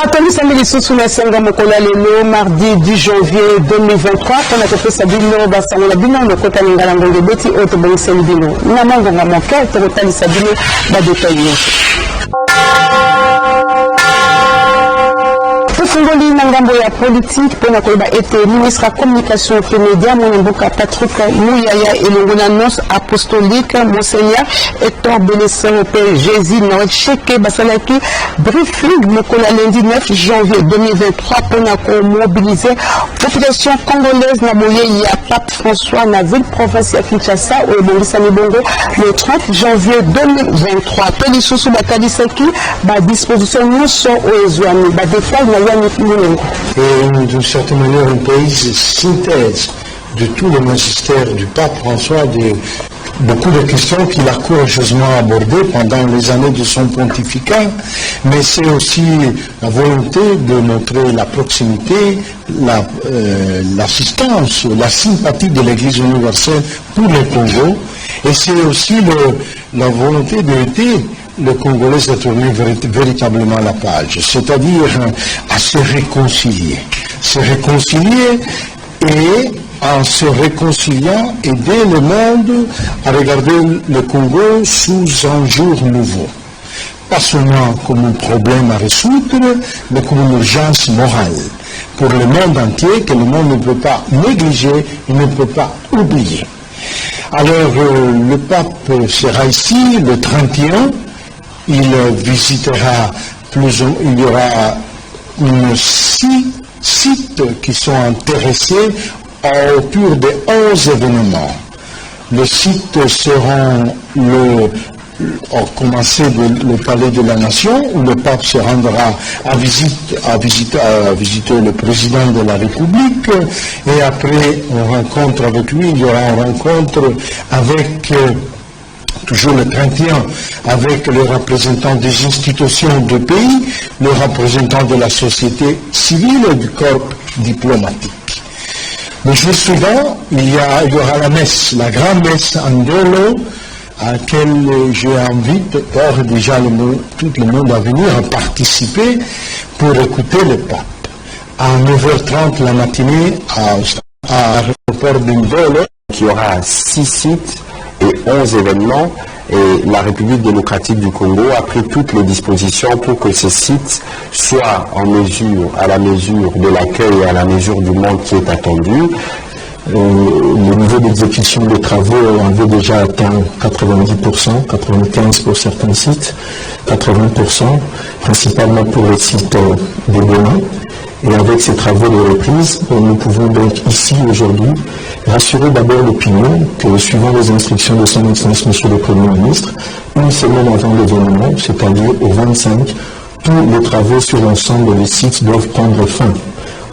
Nathalie Samili sous la Senga Mokola Lelo, mardi 10 janvier 2023, on a fait sa bino, Bassangola Bino, le Kota Ningalango de Betty, Otobonsen Bino. Namango Mokel, Torotali Sabino, Badetaïo. Congolais Nangambo ya politique pour na koyeba été ministre de communication et médias Mounemboka Patrick Mouyaya et le annonce apostolique Monseigneur Hector Bélessin Père Jésus Noël Cheke Basalaki briefing Mokola lundi 9 janvier 2023 pour na mobiliser population congolaise na moye ya Pape François na ville province ya Kinshasa au Bongisa Nibongo le 30 janvier 2023 Peli Soussou Bakalisaki ba disposition nous sont aux Ezouani ba détail na et d'une certaine manière une pays synthèse de tout le magistère du pape François, de beaucoup de questions qu'il a courageusement abordées pendant les années de son pontificat, mais c'est aussi la volonté de montrer la proximité, l'assistance, la sympathie de l'Église universelle pour le Congo, et c'est aussi la volonté d'aider le Congolais a tourné véritablement la page, c'est-à-dire à se réconcilier. Se réconcilier et en se réconciliant, aider le monde à regarder le Congo sous un jour nouveau. Pas seulement comme un problème à résoudre, mais comme une urgence morale pour le monde entier que le monde ne peut pas négliger, il ne peut pas oublier. Alors le pape sera ici le 31. Il visitera il y aura 6 sites qui sont intéressés autour de 11 événements. Les sites seront commencer le palais de la Nation, où le pape se rendra à visiter le président de la République, et après on rencontre avec lui, il y aura une rencontre avec toujours le 31, avec les représentants des institutions du pays, les représentants de la société civile et du corps diplomatique. Le jour suivant, il y aura la messe, la grande messe en Ndolo, à laquelle j'invite déjà tout le monde à venir participer pour écouter le pape. À 9h30 la matinée, à l'aéroport de Ndolo, il y aura 6 sites et 11 événements, et la République démocratique du Congo a pris toutes les dispositions pour que ces sites soient à la mesure de l'accueil et à la mesure du monde qui est attendu. Le niveau d'exécution des travaux avait déjà atteint 90%, 95% pour certains sites, 80%, principalement pour les sites de Bénin. Et avec ces travaux de reprise, nous pouvons donc ici aujourd'hui rassurer d'abord l'opinion que suivant les instructions de son Excellence Monsieur le Premier ministre, une semaine avant l'événement, c'est-à-dire au 25, tous les travaux sur l'ensemble des sites doivent prendre fin,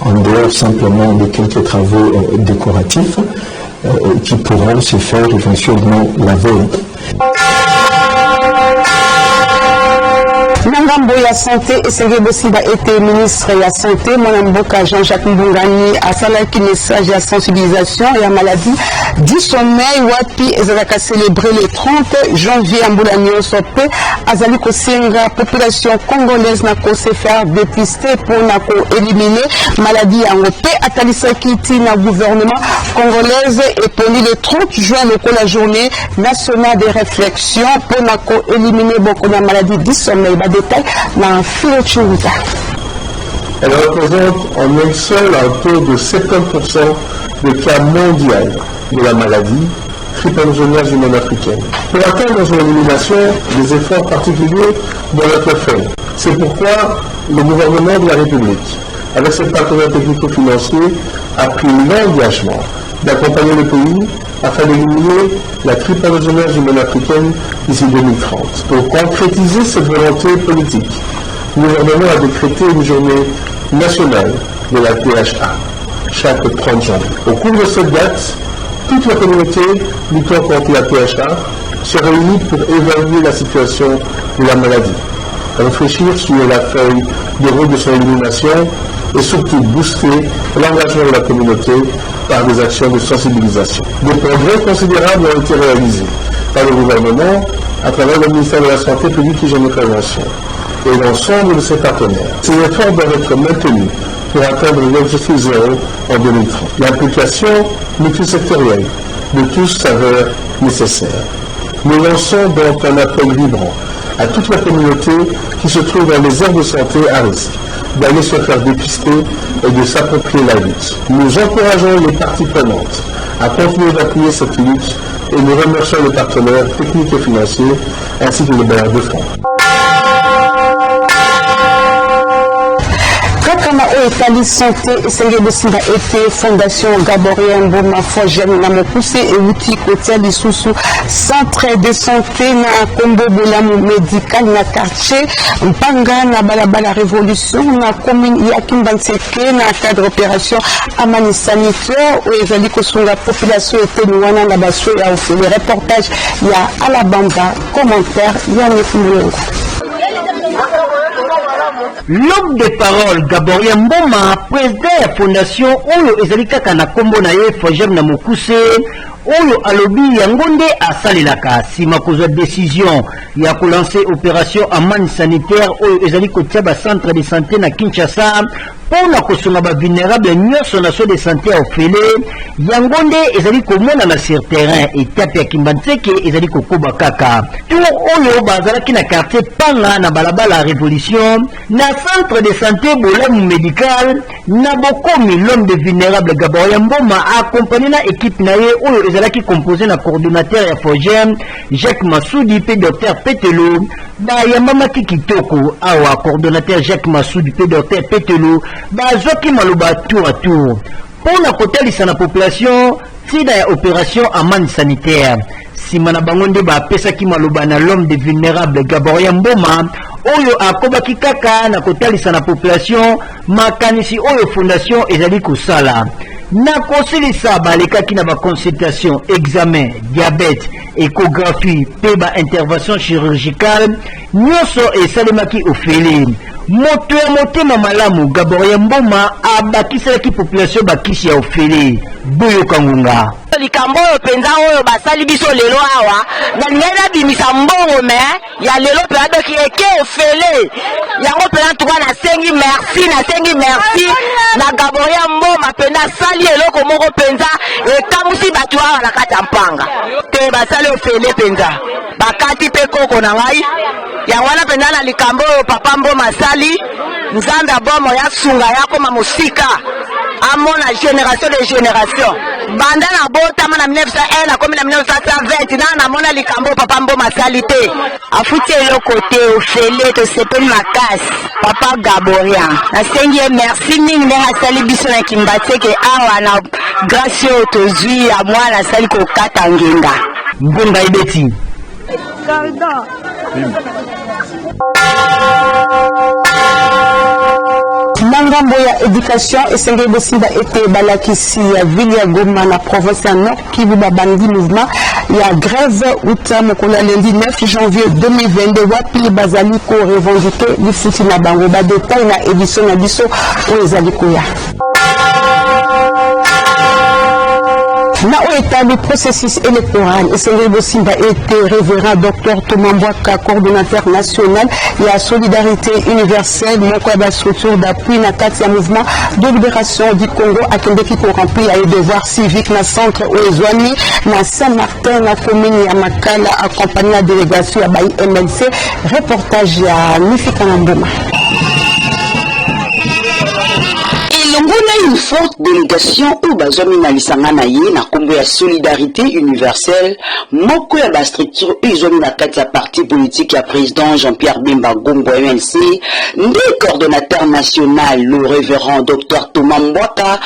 en dehors simplement de quelques travaux décoratifs qui pourront se faire éventuellement la veille. Nangambo ya santé et Serge Bossiba était ministre de la santé. Mwanamboka Jean-Jacques Mbungani a salaki message de sensibilisation et la maladie du sommeil. Wapi ezalaka célébré le 30 janvier à Mboulanio Sope. Azali Kosenga, population congolaise n'a qu'à se faire dépister pour éliminer maladie en paix. Atalisaki na gouvernement congolaise et pour le 30 juin, la journée nationale de réflexion pour éliminer beaucoup de maladies du sommeil. Dans elle représente en elle seule un taux de 70% de cas mondial de la maladie trypanosomiase humaine africaine. Pour atteindre son élimination, des efforts particuliers doivent être faits. C'est pourquoi le gouvernement de la République, avec ses partenaires technico-financiers, a pris l'engagement d'accompagner le pays afin d'éliminer la trypanosomiase humaine africaine d'ici 2030. Pour concrétiser cette volonté politique, le gouvernement a décrété une journée nationale de la THA, chaque 30 janvier. Au cours de cette date, toute la communauté luttant contre la THA se réunit pour évaluer la situation de la maladie, réfléchir sur la feuille de route de son élimination et surtout booster l'engagement de la communauté par des actions de sensibilisation. Des progrès considérables ont été réalisés par le gouvernement à travers le ministère de la Santé publique, Hygiène et Prévention. et l'ensemble de ses partenaires. Ces efforts doivent être maintenus pour atteindre l'objectif zéro en 2030. L'implication multisectorielle de tous s'avère nécessaire. Nous lançons donc un appel vibrant à toute la communauté qui se trouve dans les aires de santé à risque d'aller se faire dépister et de s'approprier la lutte. Nous encourageons les parties prenantes à continuer d'appuyer cette lutte et nous remercions les partenaires techniques et financiers ainsi que les bailleurs de fonds. Kama etali santé esenge bosimba ete fondation Gaborien Mboma Fogem na mokuse euti kotia lisusu centre de santé na Kombo Bolamu médical na quartier Mpanga na balabala révolution na commune ya Kimbanseke na cadre opération amani sanitaire o ezali kosunga population ete wana na baso ya ofele reportage ya Alabamba commentaire ya Nekulungu. L'homme de parole Gaborien Mboma, président de la fondation Oyo Ezalikaka na kombo na ye Fogem na mokuse Oyo alobi yangonde asalelaka sima kozwa décision ya kolancer opération amani sanitaire Oyo ezali kotia ba centre de santé na Kinshasa pour na kosunga ba vulnérable nyonso na so de santé ya ofele yangonde ezali komona na sur terrain etape ya Kimbanseke ezali kokoba kaka tour Oyo bazalaki na quartier Panga na balabala révolution na centre de santé Bolamu médical na bokomi l'homme de vulnérable Gaborien Mboma accompagné na équipe na ye Oyo ezalaki composé na coordonnateur ya Fogem Jacques Massoudi pe docteur Petelo ba yamamaki kitoko awa coordonnateur Jacques Massoudi pe docteur Petelo bazoki maloba tour à tour pour na kotalisa na population sida ya opération amani sanitaire sima na bango nde bapesaki maloba na l'homme de vulnérable Gaborien Mboma Oyo akobaki kaka na kotalisa na population makanisi Oyo fondation ezali kosala na kosilisa balekaki na ba consultation examen diabète échographie pe ba intervention chirurgicale nyonso esalemaki ofele moto ya motema malamu Gaborien Mboma abakiselaki population bakisi ya ofele boyo kangunga likambo oyo penza oyo basali biso lelo awa nalingai nabimisa mbongo me ya lelo mpe adoki eke ofele yango mpena tuka nasengi merci na Gaborien Mboma mpenza asali eloko moko mpenza ekamwisi bato awa na kati ya Mpanga te basali ofele mpenza bakati mpe koko na ngai yango wana mpenza na likambo oyo papa Mboma asali nzambe abomo ya sunga yakoma mosika amona génération de génération banda na botama na 1901 na komi na 1920 na namona likambo papa Mboma asali te afuti eloko te ofele tosepeli makasi papa Gaborien nasengi ye merci mingi ndenge asali biso na Kimbanseke awa na grâce oyo tozwi ya mwana asali kokata ngenga ngonga ibeti Mangambo ya éducation esenge bosimba ete balakisi ya ville ya Goma na province ya Nord Kivu babandi mouvement ya grève uta mokolo lundi 9 janvier 2022 wapi bazali ko revendiquer lifuti na bango ba détail na édition na biso oyo ezali koya na oetali processus électoral esenge bosimba ete révérend docteur Thomas Mbwaka coordonnateur national ya solidarité universelle moko ya structure d'appui na kati ya mouvement de libération du Congo akendeki ko remplir ya devoir civique na centre oezwani na Saint-Martin na commune ya Makala accompagné la délégation ya Bayi MLC reportage ya Nifika na Mboma. Une forte délégation au bazomina na lisanga na ye na kombo ya solidarité universelle moko ya ba structure izoni na kati ya parti politique ya président Jean-Pierre Bemba Gombo MLC nde coordonnateur national le révérend docteur Thomas Mbwaka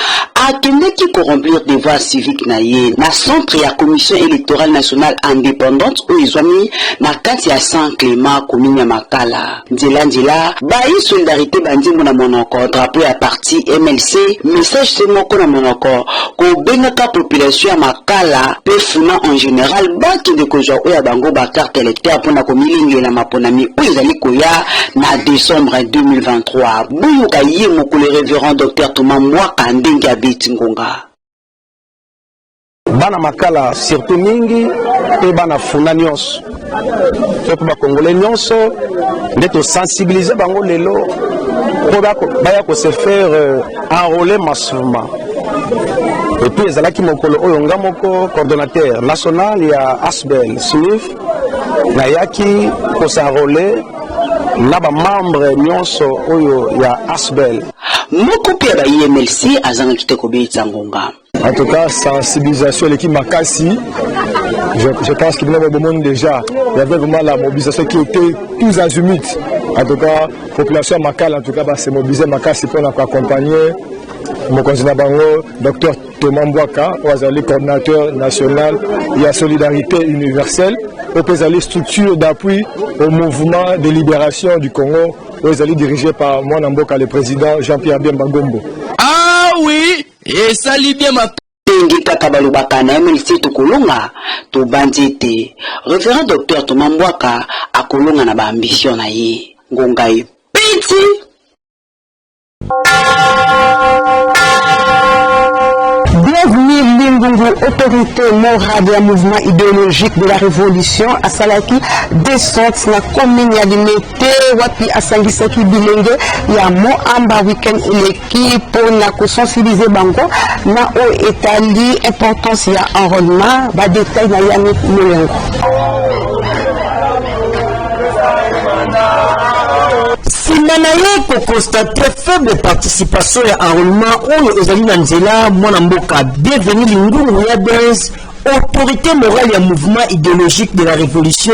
akendeki ko remplir devoir civique na ye na centre ya commission électorale nationale indépendante o izoni na kati ya Saint Clément commune ya Makala nzela bayi solidarité bandimo na monoko drapeau ya parti MLC message c'est moko na monoko ko bengaka population ya Makala pe funa en général baki de kozwa oya bango ba carte électeur pona ko milingela maponami o ezali koya na décembre 2023 buyu kaye moko le révérend docteur Thomas Mbwaka ndenge abeti ngonga bana Makala surtout mingi pe bana funda nyonso to pe ba congolais nyonso ndeto sensibiliser bango lelo po baya ko se faire enrôler massivement. Et puis ezalaki mokolo oyo nga moko coordonnateur national ya ASBEL SNIF nayaki ko s'enrôler na ba membre nyonso oyo ya ASBEL. Moko pia ba IMLC azanga kitoko beitsa ngonga. En tout cas, sensibilisation l'équipe Makassi, je pense qu'il y avait beaucoup déjà. Il y avait vraiment la mobilisation qui était tous azimuts. En tout cas, la population Makal, en tout cas, s'est mobilisée Makassi pour accompagner mon candidat Bango, Dr Thomas Mbouaka, le coordinateur national et à Solidarité universelle, aux structures d'appui au mouvement de libération du Congo, dirigé par moi Namboka, le président Jean-Pierre Bemba Gombo. Ah oui, et ça lit bien ma kaka balobaka na MLC tokolonga to banzete référent docteur Thomas Mbouaka akolonga na ba ambition na ye ngonga ye piti. Bienvenue Lingungu, autorité morale et mouvement idéologique de la révolution à Salaki, descente na commune ya limité wapi asangisaki bilenge ya mo amba weekend l'équipe pour na ko sensibiliser bango na o etali importance ya enrôlement ba détail na Yannick Molengo. Simanaye pour constater faible participation et enrôlement où ezali na nzela mwana mboka bienvenue Lingungu ya Benz autorité morale et mouvement idéologique de la révolution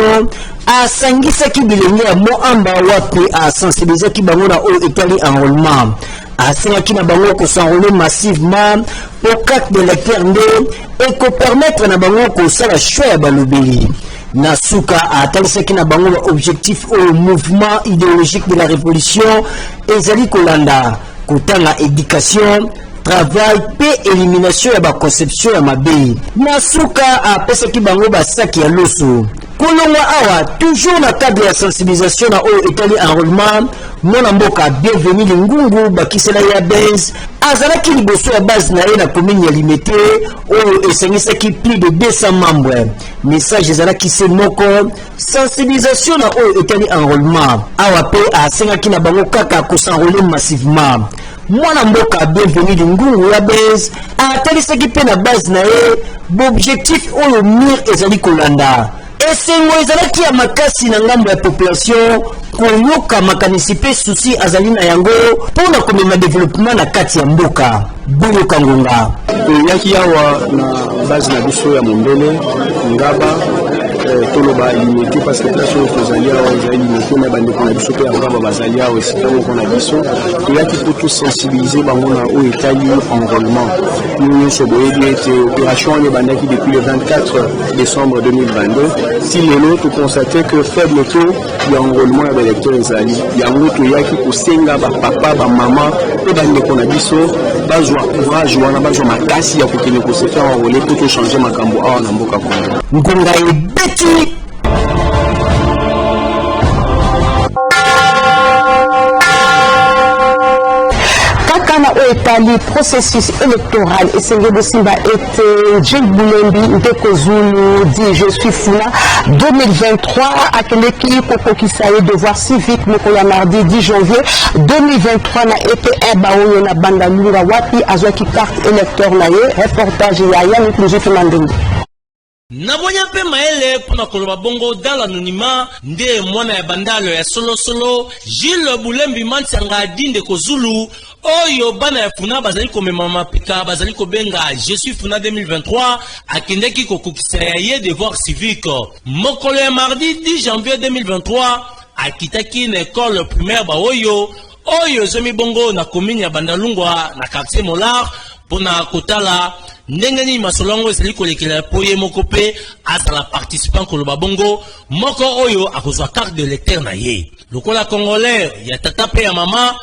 a sangisaki bilenge ya mo amba wapi a sensibiliser ki bango na o etali enrôlement a sengaki na bango ko s'enrôler massivement pour carte de lecteur nde et ko permettre na bango ko sala choix ya balobeli. Nasuka a atalisaki na bango objectif au mouvement idéologique de la révolution ezali kolanda kotanga éducation travail pe élimination ya ba conception ya mabe. Nasuka a pesaki bango ba saki ya loso kolongwa awa toujours na cadre ya sensibilisation na oyo etali enrôlement mona mboka bienvenue Lingungu bakisela ya Benz azalaki liboso ya base na ye na commune ya Limete oyo esengisaki plus de 200 membres. Message ezalaki se moko sensibilisation na oyo etali enrôlement awa pe asengaki na bango kaka ko s'enrôler massivement. Mwana mboka bienvenue Lingungu ya Benz atalisaki pe na base na ye objectif oyo mir ezali kolanda esengo ezalaki ya makasi na ngambo ya population koyoka makanisi pe souci azali na yango mpona komema développement na kati ya mboka Boyoka Ngonga yaki awa na base na biso ya Mondele Ngaba toloba limité parce que place oyo tozali awa ezali limité na bandeko na biso pe ya Ngaba bazali awa esika moko na biso toyaki po tosensibiliser bango na oyo etali enrôlement nyonso boyebi ete opération wana ebandaki depuis le 24 décembre 2022 si lelo tokonstate que faible taux ya enrôlement ya balecteur ezali yango toyaki kosenga bapapa bamama pe bandeko na biso bazwa courage wana bazwa makasi ya kokende kose faire enrôler po tochange makambo awa na mboka Kongo. Ngonga ebeti Kakana oetali processus électoral et c'est le Simba et Jim Boulembi Ndeko Zulu dit je suis Funa 2023 avec l'équipe pour qui ça est devoir civique Mokoya mardi 10 janvier 2023 na été baoyo na banda lunga wapi azwaki carte électeur na ye reportage ya Yannick Mandingi. Nabonya pe maele pona koloba bongo dans l'anonymat nde mwana ya bandalo ya solo Gilles Boulembi Mantsanga dinde ko Zulu oyo bana ya Funa bazali komema mapika bazali kobenga je suis Funa 2023 akendeki kokokisa ya ye devoir civique mokolo ya mardi 10 janvier 2023 akitaki na école primaire ba oyo zomi bongo na commune ya Bandalungwa na quartier Molar pona kotala ndengeni masolongo ezali kolekela poye moko pe azala participant koloba bongo moko oyo akozwa carte de lecteur na ye lokola congolais ya tata pe ya mama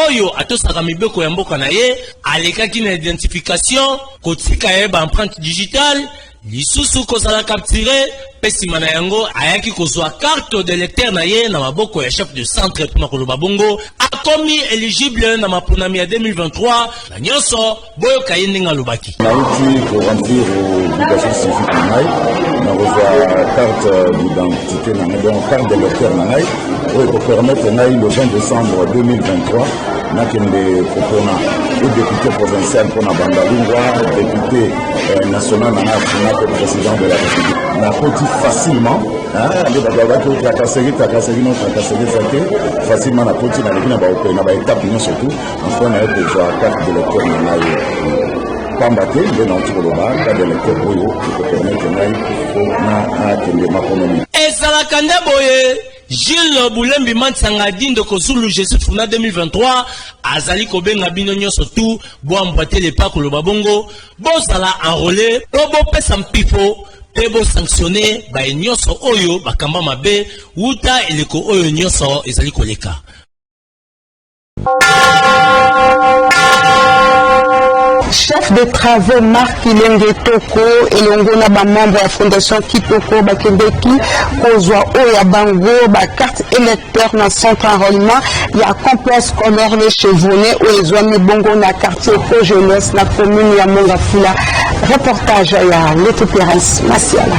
oyo atosaka mibeko ya mboka na ye alekaki na identification kotika ye ba empreinte digitale lisusu kozala capturé pe sima na yango ayaki kozwa carte de lecteur na ye na maboko ya chef de centre pona koloba bongo akomi éligible na maponami ya 2023 na nyonso boyoka ye ndenge alobaki nauti pour remplir obligation civique na ngai la carte d'identité, donc carte de lecteur, pour permettre le 20 décembre 2023, nakende kopona le député provincial pour la Bandalungwa, député national, le président de la République. Na petit facilement, facilement na petit na étape surtout, on peut avoir carte de lecteur Pambate, carte de lecteur Boyo, qui peut permettre ezalakande boye Gilles Boulembi Mantsanga Dindo Kozulu Jésus Funa 2023 azali kobenga bino nyonso tu bo emboîter les pas koloba bongo bozala enrôlé bo pesa mpifo pe bo sanctionner ba nyonso oyo bakamba mabe uta eleko oyo nyonso ezali koleka. Chef de travaux Marc Ilenge Toko et l'ongona ba membre de la fondation Kitoko Bakendeki kozwa oya bango ba carte électeur na centre enrôlement ya complexe scolaire les Chevronné ou ezwami bongo na quartier ko jeunesse na commune ya Mongafula. Reportage ya Leto Perez Masiala.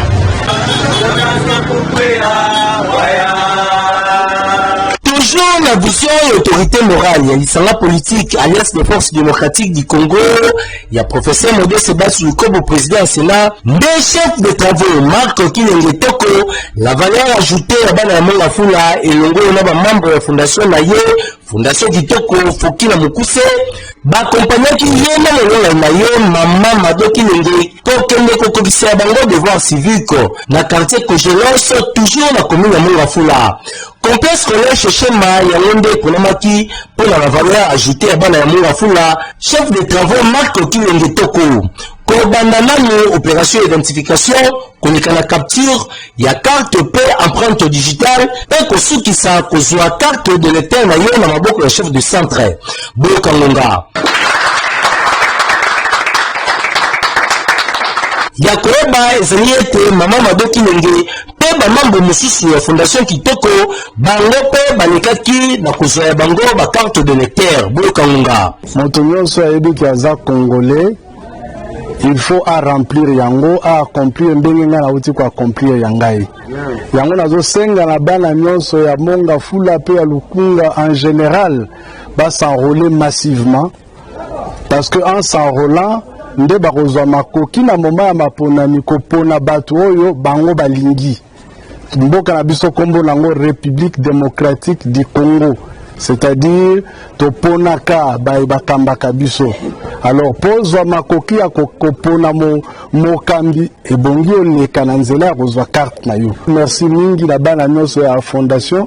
Toujours la vision et autorité morale, il y a l'Isanga politique, alliance des forces démocratiques du Congo, il y a professeur Modeste Bassou comme président du Sénat, des chefs de travaux, Marc Kilenge Toko, la valeur ajoutée à Banamon la Fula et l'ongo est membre de la fondation Naye, fondation Kitoko, Fokina Mukuse, accompagné qui y a Naye, maman Mado Kilenge, Kokende Kokokisi à Bango devoir civique, na quartier Kojelos, toujours la commune de la Fula. Complexe scolaire chez Chema Yalonde Konamaki pour la valeur ajoutée à Banamon Fula, chef de travaux Marc Kilenge Toko. Kobandanani opération d'identification, connaît la capture, il y a carte P empreinte digitale, et kosu qui sa kozwa carte de lecteur na yo na maboko le chef de centre. Bokangonga. Yakoba ezaliete mama madoki nenge pe ba mambo mususu ya fondation Kitoko bango pe banikaki na kozwa ya bango ba carte de lecteur Bokangonga. Moto nyonso ayebi ki aza congolais, il faut à remplir yango, à accomplir ndenge nga na uti ko accomplir yangai. Yango nazo senga na bana nyonso ya Mongafula pe ya Lukunga en général ba s'enrôler massivement parce que en s'enrôlant nde bakozwa makoki na moma ya maponami kopona bato oyo bango balingi. Mboka na biso kombo nango République démocratique du Congo, c'est-à-dire toponaka bakambaka biso. Alors pozwa makoki ya kopona mokambi ebongi oleka na nzela ya kozwa carte na yo. Merci mingi na bana nyonso ya fondation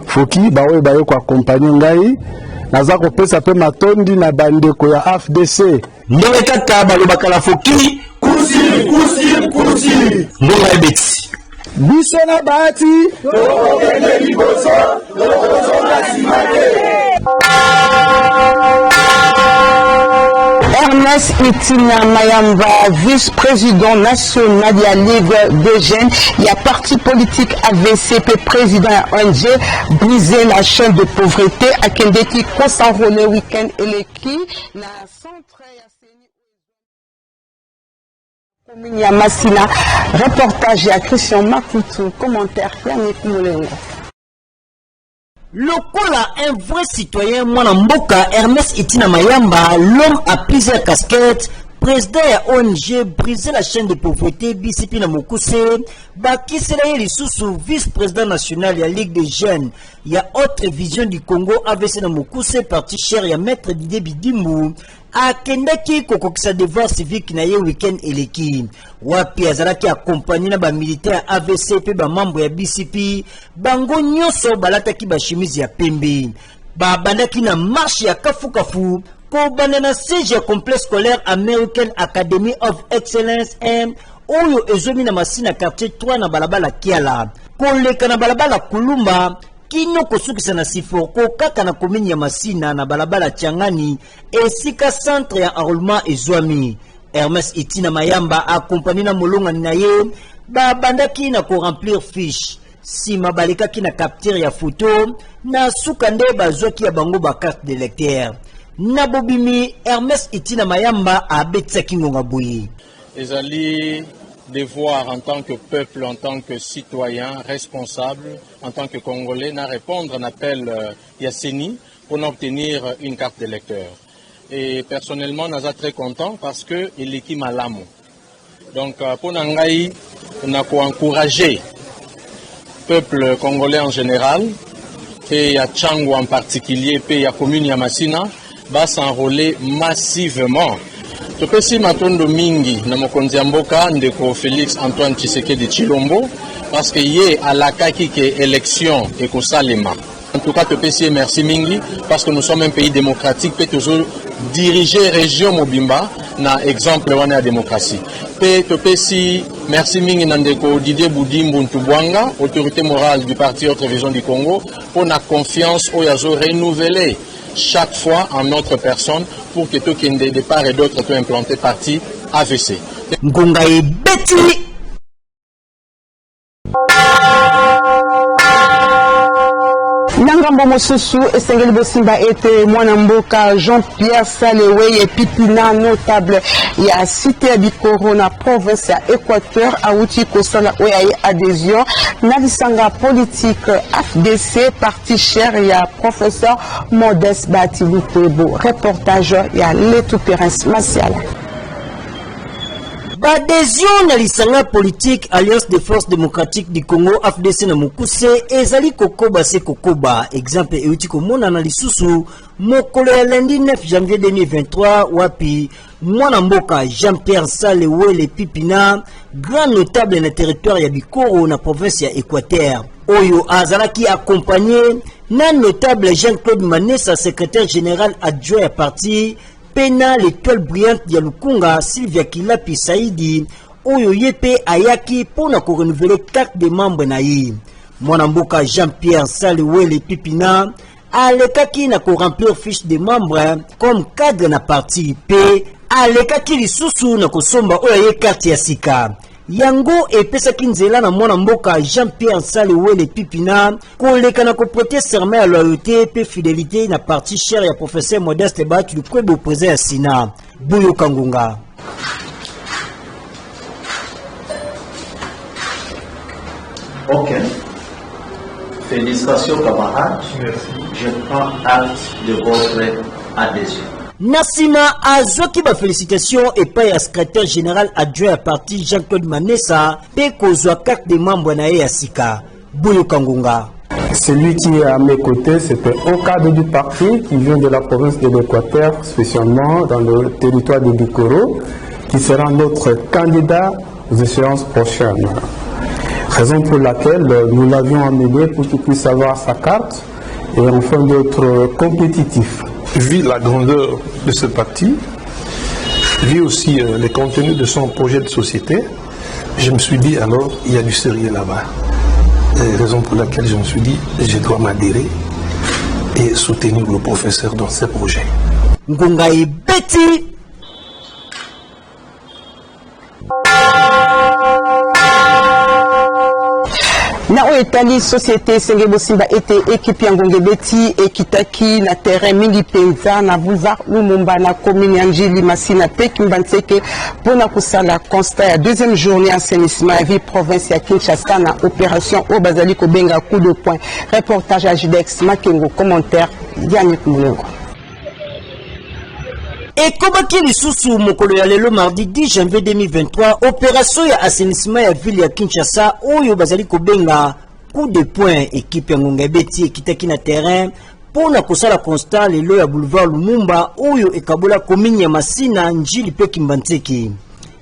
foki baoyo bayo ko accompagner ngai. Naza kopesa pe matondi na bandeko ya AFDC. Ndenge kaka balobaka la foki kusi ngonga ebeti biso na bahati tokende liboso tokozonga simate. Ernest Itina Mayamba, vice-président national de la Ligue des jeunes, il y a parti politique AVCP, président ONG, briser la chaîne de pauvreté, à Kendeki, s'enrôler week-end et l'équipe, la centre ya Massina, reportage à Christian Makutu, commentaire Yannick Moulengo. Lokola un vrai citoyen Mwanamboka, Ernest Itina Mayamba, l'homme à plusieurs casquettes, président de ONG, briser la chaîne de pauvreté, BCP na Mokuse, Bakisela Lissousou, vice-président national de la Ligue des jeunes, il y a autre vision du Congo, AVC na Mokuse, parti cher, il y a maître Didier Bidimou, a Kendaki kokokisa devoir civique na ye week-end eleki wapi azalaki accompagné na ba militaire AVC pe ba membre ya BCP bango nyonso balataki ba chemise ya pembe ba bandaki na marche ya kafu ko banda na siège ya complexe scolaire American Academy of Excellence M oyo ezomi na Masina quartier 3 na balabala Kiala koleka na balabala Kulumba kino kosukisa na Sifoko kaka na komini ya Masina na balabala Tiangani esika centre ya enrôlement ezwami. Ernest Itina Mayamba accompagné na molonga na ye ba bandaki na ko remplir fiche sima balikaki na capture ya photo na sukande bazwaki ya bango ba carte de lecteur na bobimi. Ernest Itina Mayamba abetsaki ngonga boye ezali devoir en tant que peuple, en tant que citoyen responsable, en tant que Congolais, à répondre à un appel Yasseni pour obtenir une carte d'électeur. Et personnellement, je suis très content parce que il est malamu. Donc, pour Nangaï, on a encouragé le peuple congolais en général, et à Tchango en particulier, et à la commune Yamasina, va s'enrôler massivement. Topesi matondo mingi na mokonzi ya mboka ndeko Félix Antoine Tshisekedi Tshilombo parce que yé alakaki ke élection et ko salema. En tout cas topesi merci mingi parce que nous sommes un pays démocratique peut toujours diriger région Mobimba na exemple wana ya démocratie. Pe topesi merci mingi na ndeko Didier Boudimbu Ntubwanga, autorité morale du parti Autre Vision du Congo pour la confiance au yazo renouvelée chaque fois en notre personne pour que tout qui de part et d'autre peut implanter parti AVC. Ngongaye Betty. Nangambo mosusu esengeli bosimba ete mwana mboka Jean-Pierre Saleweye Pipina notable ya cité ya Bikoro na province ya Équateur auti kosala oya adhésion na lisanga politique FDC parti cher ya professeur Modeste Batilukwebo. Reportage ya Letu Pérez Masiala. Adhésion na lisanga politique Alliance des forces démocratiques du Congo FDC na Mukuse ezali kokoba se kokoba exemple euti komona na lisusu mokolo ya lundi 9 janvier 2023 wapi mwana mboka Jean-Pierre Saleweye Pipina grand notable na territoire ya Bikoro na province ya Équateur oyo azalaki accompagné na notable Jean-Claude Manessa secrétaire général adjoint ya parti Pena l'étoile brillante ya Lukunga Sylvia Kilapi Saidi oyo yepe ayaki pona ko renouveler carte de membre na yi mwana mboka Jean-Pierre Saleweye Pipina alekaki na ko remplir fiche de membre comme cadre na parti pe alekaki lisusu na ko somba oyo ye carte ya sika yango epesaki nzela na mwana mboka Jean-Pierre Saleweye Pipina koleka na ko prêter serment à loyauté pe fidélité na parti cher ya professeur Modeste Batilukwebo président ya Sina Buyo Kangunga. Ok. Félicitations camarades. Je prends acte de votre adhésion. Nasima azoki ba félicitations et pas à secrétaire général adjoint à parti Jean-Claude Manessa pe kozwa carte de membre na ya sika Buyo Kangunga. Celui qui est à mes côtés, c'était un cadre du parti qui vient de la province de l'Équateur, spécialement dans le territoire de Bikoro, qui sera notre candidat aux échéances prochaines. Raison pour laquelle nous l'avions amené pour qu'il puisse avoir sa carte et enfin d'être compétitif. Vu la grandeur de ce parti, vu aussi les contenus de son projet de société, je me suis dit alors, il y a du sérieux là-bas. Raison pour laquelle je me suis dit, je dois m'adhérer et soutenir le professeur dans ses projets. Ngongaye Betty. Na oetali société Senge Bosimba était équipe Ngonge Beti ekitaki na terrain mingi penza na boulevard Lumumba na commune Njili Masina Pekimbanseke pona kusala constat ya deuxième journée assainissement à vie province ya Kinshasa na opération au bazali ko benga coup de poing. Reportage à Judex Makengo, commentaire Yannick Moulengo. Et comme qui lisusu mokolo ya lelo mardi 10 janvier 2023 opération ya assainissement ya ville ya Kinshasa oyo bazali ko benga coup de poing équipe ya Ngonga Beti ekitaki na terrain pona kosala constat lelo ya boulevard Lumumba oyo ekabola commune ya Masina Njili pe Kimbantseki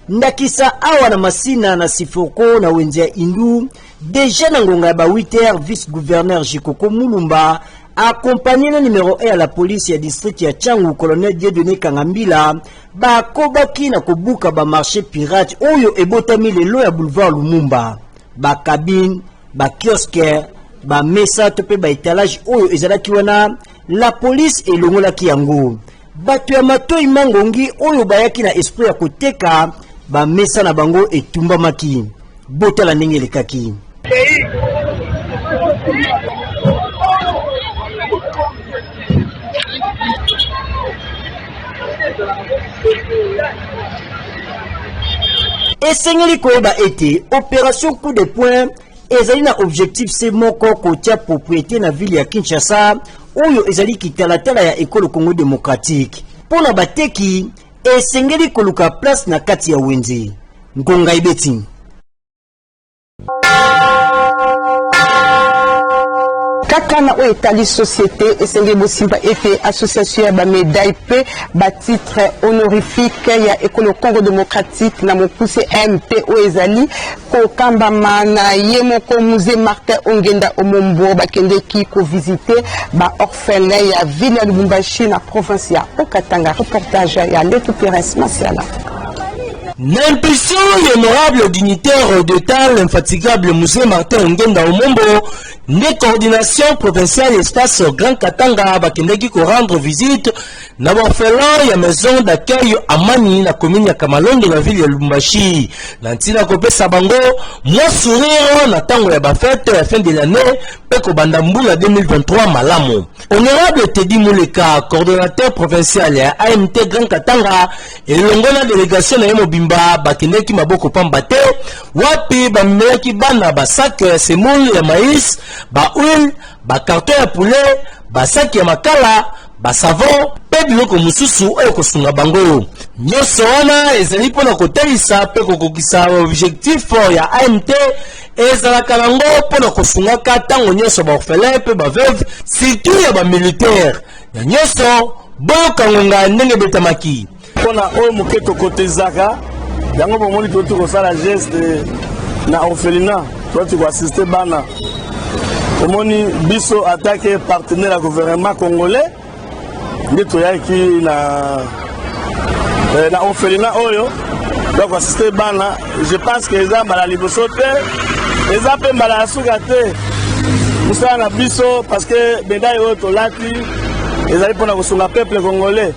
ndakisa awa na Masina na Sifoko na Wenzia Indu déjà na Ngonga ya ba 8h vice gouverneur Jikoko Mulumba accompagné le numéro 1 à la police ya district ya Tchangu colonel Dieudonné Kangambila ba kobaki na kobuka ba marché pirate oyo ebotami lelo ya boulevard Lumumba ba cabine ba kiosque ba mesa to pe ba étalage oyo ezalaki wana la police elongolaki yango bato ya matoi mangongi oyo bayaki na esprit ya koteka ba mesa na bango etumbamaki botala ndenge elekaki. esengeli koyeba ete opération coup de poing ezali na objectif se moko kotia propriété na ville ya Kinshasa oyo ezali kitalatala ya ekolo Congo démocratique pona bateki esengeli koluka place na kati ya wenze ngonga ibeti kakana o etali société esenge bosimba ete association ya ba médaille pe ba titre honorifique ya ekolo Congo démocratique na mokuse MP o ezali ko kambama na ye moko musée Martin Ongenda Omombo bakendeki ko visiter ba orphelin ya ville ya Lubumbashi na province ya Okatanga. Reportage ya Leto Pérez Masiala. L'impulsion honorable dignitaire d'État, l'infatigable musée Martin Ongenda Omombo, les coordination provinciale espace Grand Katanga, bakendeki ko rendre visite na orphelin ya maison d'accueil Amani na commune ya Kamalonde de la ville ya Lubumbashi. Nantina kopesa bango moi sourire na tango ya ba fête à fin de l'année peko bandambula 2023 malamu. Honorable Teddy Mouleka, coordonnateur provincial ya AMT Grand Katanga, et l'ongona délégation na Mobimba bakendeki maboko pamba te wapi bamelaki bana ba sac semoule ya maïs, ba huile, ba carton ya poulet, ba sac ya makala, ba savon, pe biloko mususu oyo kosunga bango. Nyonso wana ezali mpona kotalisa pe kokokisa objectif ya AMT ezalaka nango mpona kosungaka ntango nyonso baorphelin pe baveuve surtout ya bamilitaire na nyonso boyoka ngonga ndenge betamaki mpona oyo moke tokotezaka yango bomoni toti kosala geste na orphelinat toti koassiste bana omoni biso atake partenaire ya gouvernement congolais nde toyaki na orphelinat oyo donc assister bana je pense que eza mbala liboso te eza pe mbala ya suka te mosala na biso parce que médaille oyo tolati ezali mpona kosunga peuple congolais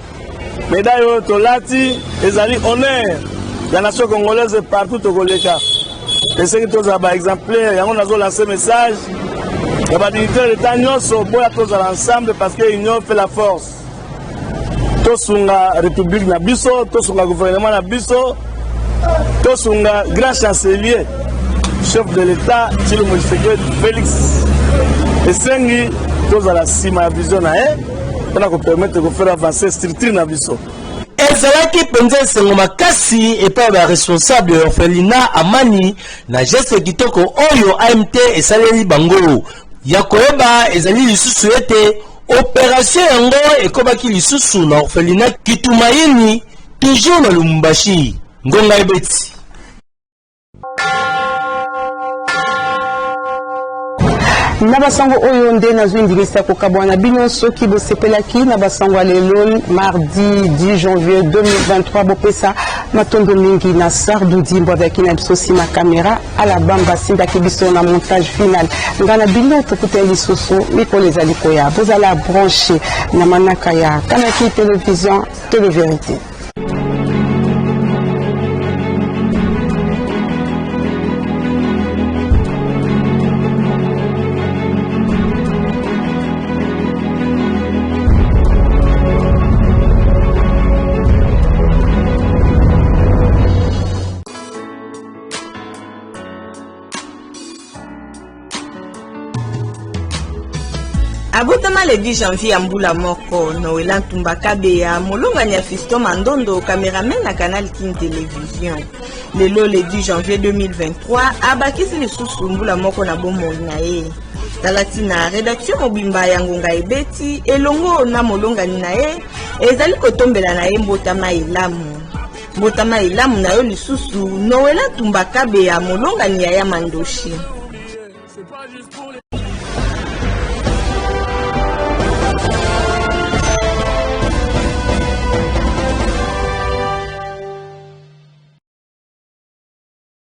médaille oyo tolati ezali honneur ya nation congolaise partout tokoleka esengeli tozala baexemplaire yango nazolanse message ya badignitaire d'état nyonso boya tozala ensemble parce que union fait la force tosunga république na biso tosunga gouvernement na biso tosunga grand chancelier chef de l'état Tshilombo Tshisekedi Félix esengi tozala nsima ya vision na ye mpona kopermettre kofaire avancer structure na biso ezalaki mpenza esengo makasi epai ya responsable ya orphelinat Amani na geste kitoko oyo AMT esaleli bango ya koyeba ezali lisusu ete opération yango ekobaki lisusu na orphelinat Kitumaini toujours na Lubumbashi ngonga ebeti na basango oyo nde nazwindimisa kokabwana bino soki bosepelaki na basango ya lelo mardi 10 janvier 2023 bopesa matondo mingi na Sardou Dimbo avec na biso nsima kamera ala bamba sindaki biso na montage final ngana bino tokuteli lisusu mikolo ezali koya bozala branché na manaka ya Kanaki télévision Télé Vérité. Abotama le 10 janvier à Mboula Moko, Noëlan Tumbakabeya, Molongania Fisto Mandondo, caméraman à Canal King Télévision. Le 10 janvier 2023, Abakisi le sous Mboula Moko na Bomolinae. Talatina, rédaction Mobimba Yangonga Ebeti, Elongo na Molongani nae, Ezali Kotombela nae Mbotama Elamu. Mbotama Elamu na yo lisusu, Noëlan Tumbakabeya, Molongani ya Mandoshi.